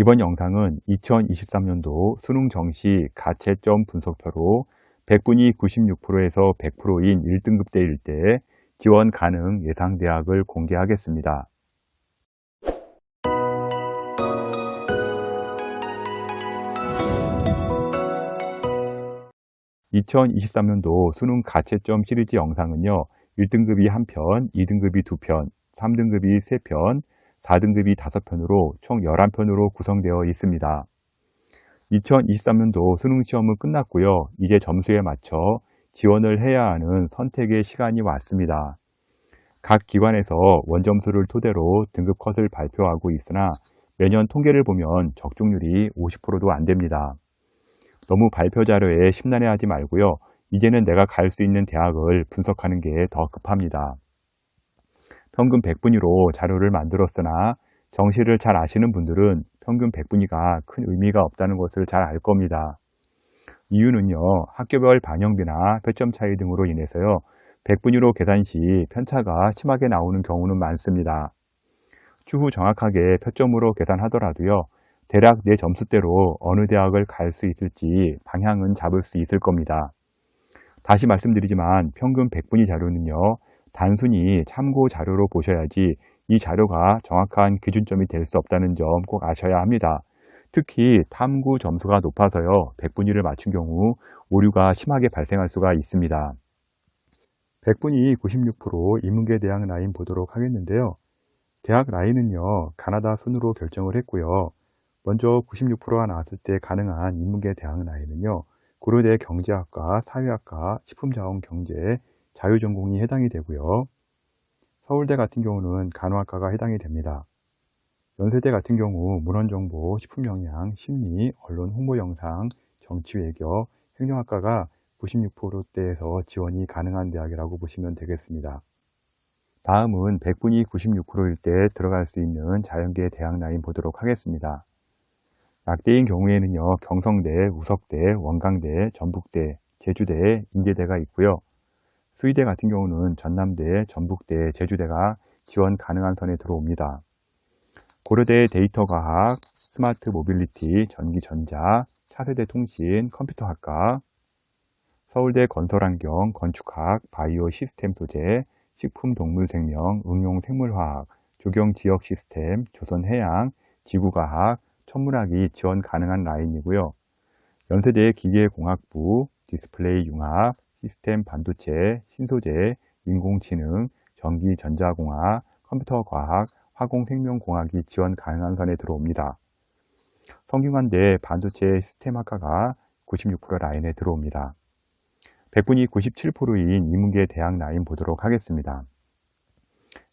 이번 영상은 2023년도 수능 정시 가채점 분석표로 100분위 96%에서 100%인 1등급대일 때 지원 가능 예상 대학을 공개하겠습니다. 2023년도 수능 가채점 시리즈 영상은요, 1등급이 1편, 2등급이 2편, 3등급이 3편, 4등급이 5편으로 총 11편으로 구성되어 있습니다. 2023년도 수능 시험은 끝났고요. 이제 점수에 맞춰 지원을 해야 하는 선택의 시간이 왔습니다. 각 기관에서 원점수를 토대로 등급 컷을 발표하고 있으나 매년 통계를 보면 적중률이 50%도 안 됩니다. 너무 발표 자료에 심란해하지 말고요. 이제는 내가 갈 수 있는 대학을 분석하는 게 더 급합니다. 평균 100분위로 자료를 만들었으나 정시를 잘 아시는 분들은 평균 100분위가 큰 의미가 없다는 것을 잘 알 겁니다. 이유는요, 학교별 반영비나 표점 차이 등으로 인해서요, 100분위로 계산 시 편차가 심하게 나오는 경우는 많습니다. 추후 정확하게 표점으로 계산하더라도요, 대략 내 점수대로 어느 대학을 갈 수 있을지 방향은 잡을 수 있을 겁니다. 다시 말씀드리지만 평균 100분위 자료는요, 단순히 참고 자료로 보셔야지 이 자료가 정확한 기준점이 될 수 없다는 점 꼭 아셔야 합니다. 특히 탐구 점수가 높아서요, 100분위를 맞춘 경우 오류가 심하게 발생할 수가 있습니다. 100분위 96% 인문계 대학 라인 보도록 하겠는데요. 대학 라인은요, 가나다 순으로 결정을 했고요. 먼저 96%가 나왔을 때 가능한 인문계 대학 라인은요, 고려대 경제학과, 사회학과, 식품자원경제, 자유전공이 해당이 되고요. 서울대 같은 경우는 간호학과가 해당이 됩니다. 연세대 같은 경우 문헌정보, 식품영양, 심리, 언론 홍보영상, 정치외교, 행정학과가 96%대에서 지원이 가능한 대학이라고 보시면 되겠습니다. 다음은 100분위 96%일 때 들어갈 수 있는 자연계 대학 라인 보도록 하겠습니다. 약대인 경우에는요, 경성대, 우석대, 원광대, 전북대, 제주대, 인제대가 있고요. 수의대 같은 경우는 전남대, 전북대, 제주대가 지원 가능한 선에 들어옵니다. 고려대 데이터과학, 스마트 모빌리티, 전기전자, 차세대 통신, 컴퓨터학과, 서울대 건설환경, 건축학, 바이오 시스템 소재, 식품동물생명, 응용생물화학, 조경지역 시스템, 조선해양, 지구과학, 천문학이 지원 가능한 라인이고요. 연세대 기계공학부, 디스플레이 융합, 시스템 반도체, 신소재, 인공지능, 전기전자공학, 컴퓨터과학, 화공생명공학이 지원 가능한 선에 들어옵니다. 성균관대 반도체 시스템학과가 96% 라인에 들어옵니다. 100분위 97%인 인문계 대학 라인 보도록 하겠습니다.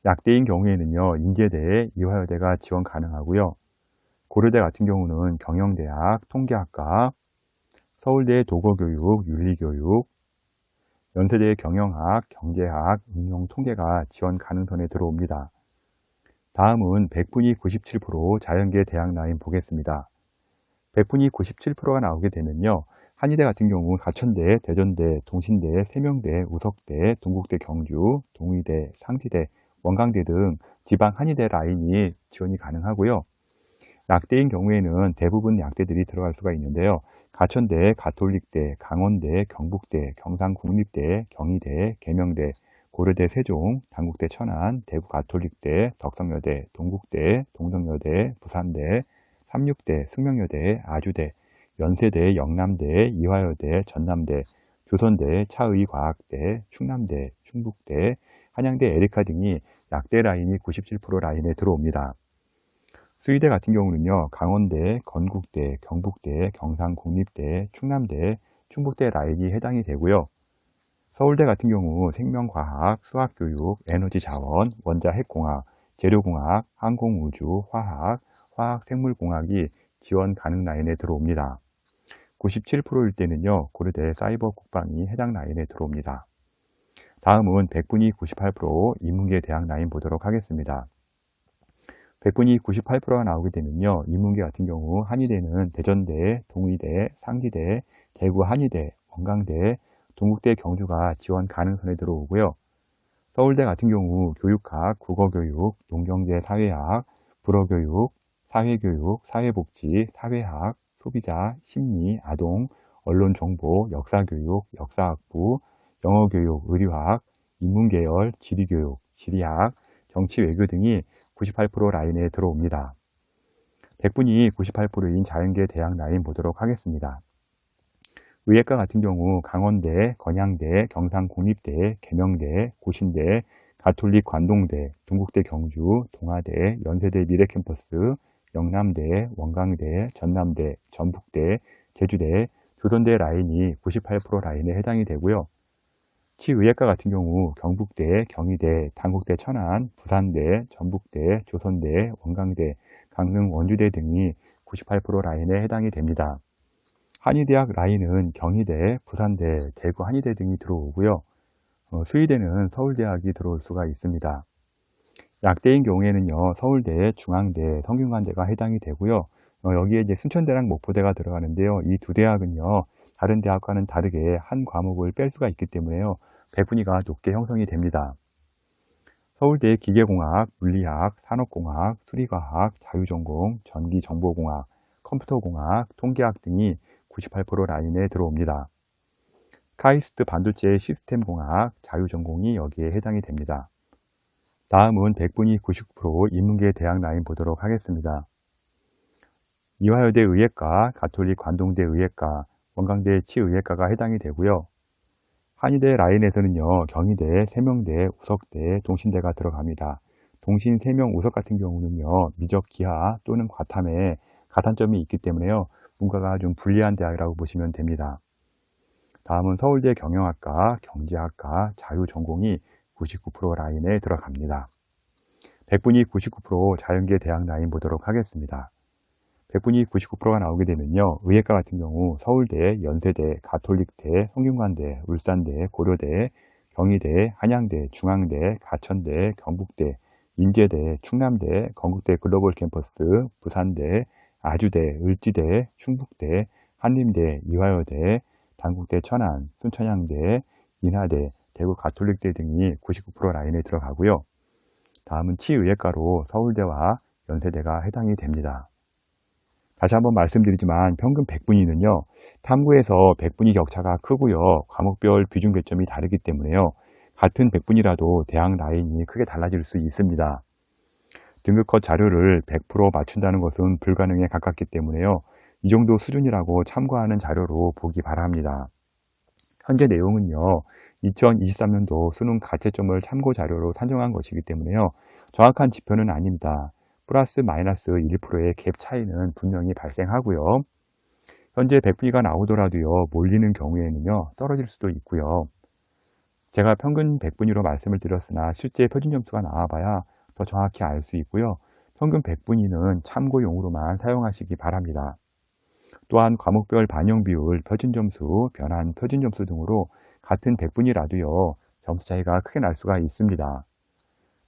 약대인 경우에는요, 인제대, 이화여대가 지원 가능하고요. 고려대 같은 경우는 경영대학, 통계학과, 서울대 도거교육, 윤리교육, 연세대 경영학, 경제학, 응용통계가 지원 가능선에 들어옵니다. 다음은 100분위 97% 자연계 대학 라인 보겠습니다. 100분위 97%가 나오게 되면요, 한의대 같은 경우 가천대, 대전대, 동신대, 세명대, 우석대, 동국대 경주, 동의대, 상지대, 원광대 등 지방 한의대 라인이 지원이 가능하고요. 약대인 경우에는 대부분 약대들이 들어갈 수가 있는데요. 가천대, 가톨릭대, 강원대, 경북대, 경상국립대, 경희대, 계명대, 고려대 세종, 단국대 천안, 대구 가톨릭대, 덕성여대, 동국대, 동덕여대, 부산대, 삼육대, 숙명여대, 아주대, 연세대, 영남대, 이화여대, 전남대, 조선대, 차의과학대, 충남대, 충북대, 한양대 에리카 등이 약대 라인이 97% 라인에 들어옵니다. 수의대 같은 경우는요, 강원대, 건국대, 경북대, 경상국립대, 충남대, 충북대 라인이 해당이 되고요. 서울대 같은 경우 생명과학, 수학교육, 에너지자원, 원자핵공학, 재료공학, 항공우주, 화학, 화학생물공학이 지원 가능 라인에 들어옵니다. 97%일 때는요, 고려대 사이버 국방이 해당 라인에 들어옵니다. 다음은 100분위 98% 인문계 대학 라인 보도록 하겠습니다. 100분위 98%가 나오게 되면요, 인문계 같은 경우 한의대는 대전대, 동의대, 상지대, 대구 한의대, 원광대, 동국대 경주가 지원 가능선에 들어오고요. 서울대 같은 경우 교육학, 국어교육, 농경제 사회학, 불어교육, 사회교육, 사회복지, 사회학, 소비자, 심리, 아동, 언론정보, 역사교육, 역사학부, 영어교육, 의료학, 인문계열, 지리교육, 지리학, 정치외교 등이 98% 라인에 들어옵니다. 100분위 98%인 자연계 대학 라인 보도록 하겠습니다. 의예과 같은 경우 강원대, 건양대, 경상국립대, 계명대, 고신대, 가톨릭 관동대, 동국대 경주, 동아대, 연세대 미래캠퍼스, 영남대, 원광대, 전남대, 전북대, 제주대, 조선대 라인이 98% 라인에 해당이 되고요. 치의예과 같은 경우 경북대, 경희대, 단국대 천안, 부산대, 전북대, 조선대, 원광대, 강릉 원주대 등이 98% 라인에 해당이 됩니다. 한의대학 라인은 경희대, 부산대, 대구 한의대 등이 들어오고요. 수의대는 서울대학이 들어올 수가 있습니다. 약대인 경우에는요, 서울대, 중앙대, 성균관대가 해당이 되고요. 여기에 이제 순천대랑 목포대가 들어가는데요. 이 두 대학은요, 다른 대학과는 다르게 한 과목을 뺄 수가 있기 때문에요, 배분위가 높게 형성이 됩니다. 서울대 기계공학, 물리학, 산업공학, 수리과학, 자유전공, 전기정보공학, 컴퓨터공학, 통계학 등이 98% 라인에 들어옵니다. 카이스트 반도체 시스템공학, 자유전공이 여기에 해당이 됩니다. 다음은 100분위 99% 인문계 대학 라인 보도록 하겠습니다. 이화여대 의예과, 가톨릭 관동대 의예과, 원광대 치의예과가 해당이 되고요. 한의대 라인에서는요, 경희대, 세명대, 우석대, 동신대가 들어갑니다. 동신, 세명, 우석 같은 경우는요, 미적 기하 또는 과탐에 가산점이 있기 때문에요, 문과가 좀 불리한 대학이라고 보시면 됩니다. 다음은 서울대 경영학과, 경제학과, 자유전공이 99% 라인에 들어갑니다. 100분위 99% 자연계 대학 라인 보도록 하겠습니다. 100분위 99%가 나오게 되면요, 의예과 같은 경우 서울대, 연세대, 가톨릭대, 성균관대, 울산대, 고려대, 경희대, 한양대, 중앙대, 가천대, 경북대, 인제대, 충남대, 건국대 글로벌 캠퍼스, 부산대, 아주대, 을지대, 충북대, 한림대, 이화여대, 단국대 천안, 순천향대, 인하대, 대구 가톨릭대 등이 99% 라인에 들어가고요. 다음은 치의예과로 서울대와 연세대가 해당이 됩니다. 다시 한번 말씀드리지만 평균 100분위는요, 탐구에서 100분위 격차가 크고요, 과목별 비중 배점이 다르기 때문에요, 같은 100분위라도 대학 라인이 크게 달라질 수 있습니다. 등급컷 자료를 100% 맞춘다는 것은 불가능에 가깝기 때문에요, 이 정도 수준이라고 참고하는 자료로 보기 바랍니다. 현재 내용은요, 2023년도 수능 가채점을 참고 자료로 산정한 것이기 때문에요, 정확한 지표는 아닙니다. 플러스 마이너스 1%의 갭 차이는 분명히 발생하고요. 현재 100분위가 나오더라도요, 몰리는 경우에는요, 떨어질 수도 있고요. 제가 평균 100분위로 말씀을 드렸으나 실제 표준 점수가 나와봐야 더 정확히 알 수 있고요. 평균 100분위는 참고용으로만 사용하시기 바랍니다. 또한 과목별 반영 비율, 표준 점수, 변환 표준 점수 등으로 같은 100분위라도요, 점수 차이가 크게 날 수가 있습니다.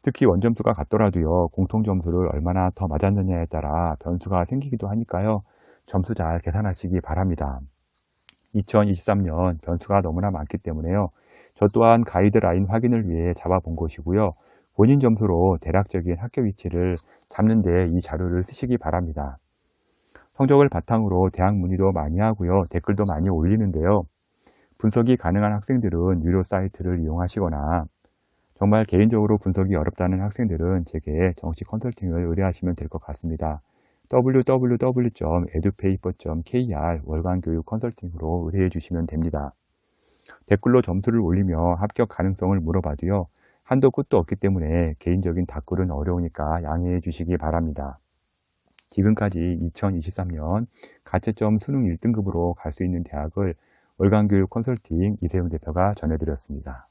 특히 원점수가 같더라도요, 공통점수를 얼마나 더 맞았느냐에 따라 변수가 생기기도 하니까요, 점수 잘 계산하시기 바랍니다. 2023년 변수가 너무나 많기 때문에요, 저 또한 가이드라인 확인을 위해 잡아본 것이고요, 본인 점수로 대략적인 학교 위치를 잡는 데 이 자료를 쓰시기 바랍니다. 성적을 바탕으로 대학 문의도 많이 하고요, 댓글도 많이 올리는데요, 분석이 가능한 학생들은 유료 사이트를 이용하시거나 정말 개인적으로 분석이 어렵다는 학생들은 제게 정식 컨설팅을 의뢰하시면 될 것 같습니다. www.edupaper.kr 월간교육 컨설팅으로 의뢰해 주시면 됩니다. 댓글로 점수를 올리며 합격 가능성을 물어봐도요, 한도 끝도 없기 때문에 개인적인 답글은 어려우니까 양해해 주시기 바랍니다. 지금까지 2023년 가채점 수능 1등급으로 갈 수 있는 대학을 월간교육 컨설팅 이세용 대표가 전해드렸습니다.